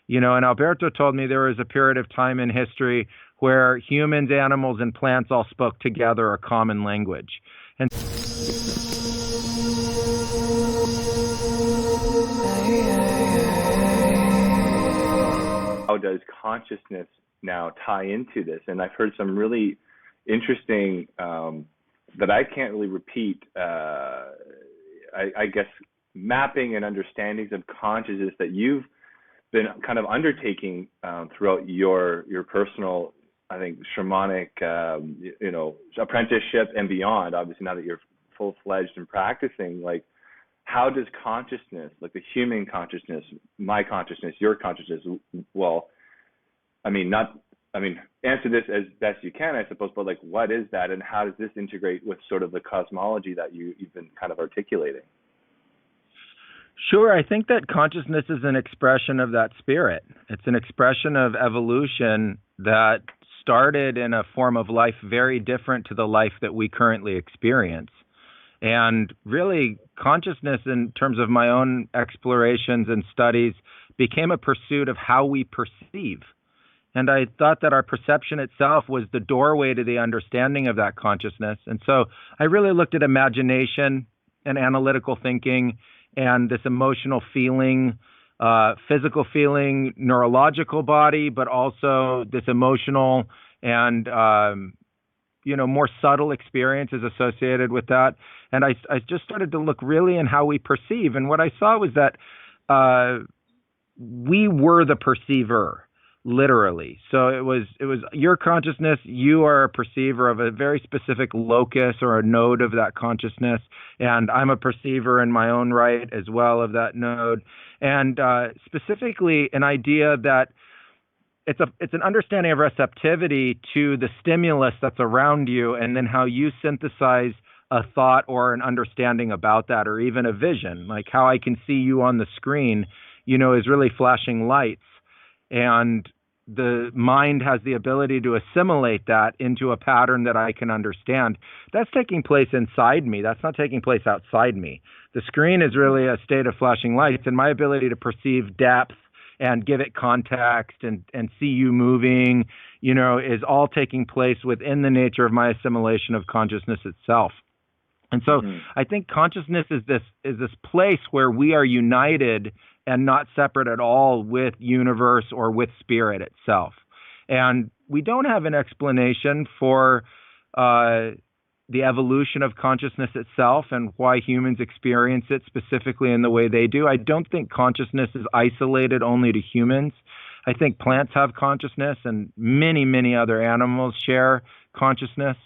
And Alberto told me there was a period of time in history where humans, animals, and plants all spoke together a common language. And how does consciousness now tie into this? And I've heard some really interesting, that I can't really repeat, I guess, mapping and understandings of consciousness that you've been kind of undertaking throughout your personal, I think, shamanic, apprenticeship and beyond. Obviously, now that you're full-fledged and practicing, like, how does consciousness, like the human consciousness, my consciousness, your consciousness, answer this as best you can, I suppose, but like, what is that, and how does this integrate with sort of the cosmology that you've been kind of articulating? Sure, I think that consciousness is an expression of that spirit. It's an expression of evolution that started in a form of life very different to the life that we currently experience. And really, consciousness, in terms of my own explorations and studies, became a pursuit of how we perceive. And I thought that our perception itself was the doorway to the understanding of that consciousness. And so I really looked at imagination and analytical thinking and this emotional feeling, physical feeling, neurological body, but also this emotional and more subtle experiences associated with that. And I just started to look really in how we perceive. And what I saw was that we were the perceiver, literally. So it was your consciousness. You are a perceiver of a very specific locus or a node of that consciousness. And I'm a perceiver in my own right as well of that node. And specifically an idea that it's an understanding of receptivity to the stimulus that's around you, and then how you synthesize a thought or an understanding about that, or even a vision, like how I can see you on the screen, is really flashing lights. And the mind has the ability to assimilate that into a pattern that I can understand. That's taking place inside me. That's not taking place outside me. The screen is really a state of flashing lights, and my ability to perceive depth and give it context and see you moving, is all taking place within the nature of my assimilation of consciousness itself. And so I think consciousness is this place where we are united and not separate at all with universe or with spirit itself. And we don't have an explanation for the evolution of consciousness itself and why humans experience it specifically in the way they do. I don't think consciousness is isolated only to humans. I think plants have consciousness, and many, many other animals share consciousness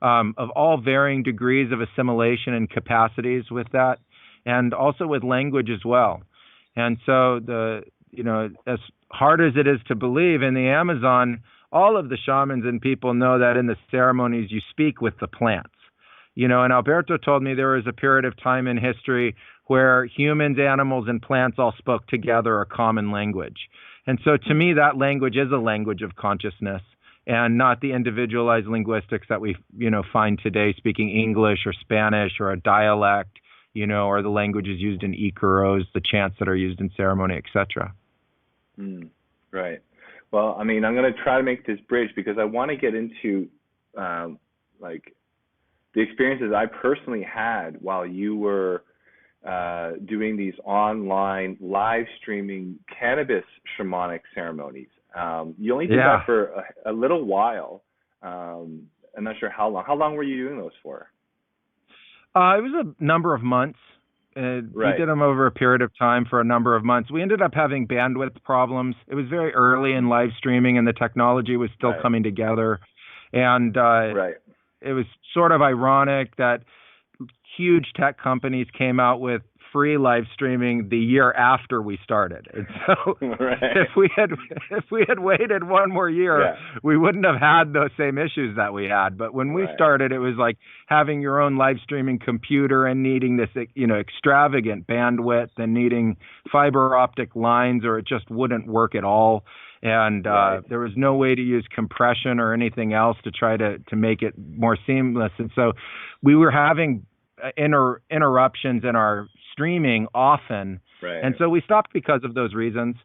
of all varying degrees of assimilation and capacities with that, and also with language as well. And so as hard as it is to believe, in the Amazon, all of the shamans and people know that in the ceremonies you speak with the plants. And Alberto told me there was a period of time in history where humans, animals, and plants all spoke together a common language. And so to me, that language is a language of consciousness, and not the individualized linguistics that we find today, speaking English or Spanish or a dialect, or the languages used in Icaros, the chants that are used in ceremony, etc. Right. Well, I'm going to try to make this bridge, because I want to get into the experiences I personally had while you were doing these online live streaming cannabis shamanic ceremonies. You only did that for a little while. I'm not sure how long. How long were you doing those for? It was a number of months. We did them over a period of time for a number of months. We ended up having bandwidth problems. It was very early in live streaming, and the technology was still coming together. And it was sort of ironic that huge tech companies came out with free live streaming the year after we started. And so if we had waited one more year, we wouldn't have had those same issues that we had. But when we started, it was like having your own live streaming computer and needing this, extravagant bandwidth and needing fiber optic lines, or it just wouldn't work at all. And there was no way to use compression or anything else to try to make it more seamless. And so we were having interruptions in our streaming often. And so we stopped because of those reasons.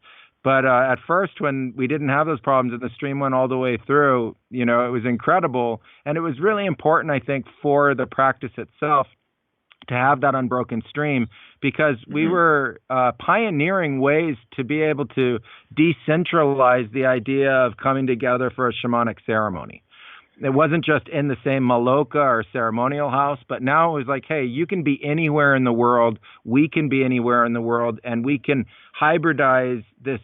But at first, when we didn't have those problems and the stream went all the way through, it was incredible. And it was really important, I think, for the practice itself to have that unbroken stream, because we were pioneering ways to be able to decentralize the idea of coming together for a shamanic ceremony. It wasn't just in the same maloka or ceremonial house, but now it was like, hey, you can be anywhere in the world, we can be anywhere in the world, and we can hybridize this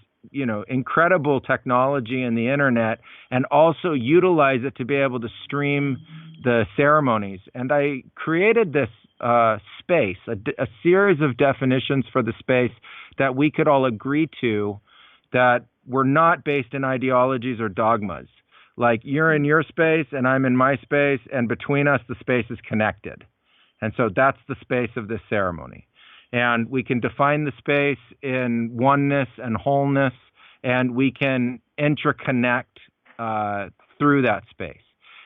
incredible technology in the internet and also utilize it to be able to stream the ceremonies. And I created this space, a series of definitions for the space that we could all agree to, that were not based in ideologies or dogmas. Like, you're in your space and I'm in my space, and between us the space is connected. And so that's the space of this ceremony. And we can define the space in oneness and wholeness, and we can interconnect through that space.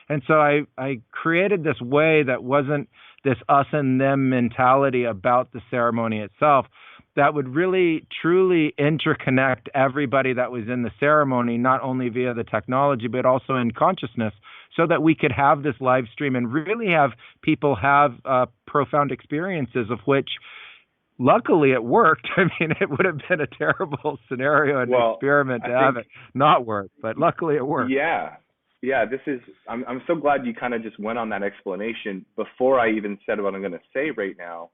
And so I created this way that wasn't this us and them mentality about the ceremony itself, that would really, truly interconnect everybody that was in the ceremony, not only via the technology, but also in consciousness, so that we could have this live stream and really have people have profound experiences, of which, luckily, it worked. I mean, it would have been a terrible scenario and experiment to have it not work, but luckily it worked. Yeah. I'm so glad you kind of just went on that explanation before I even said what I'm going to say right now.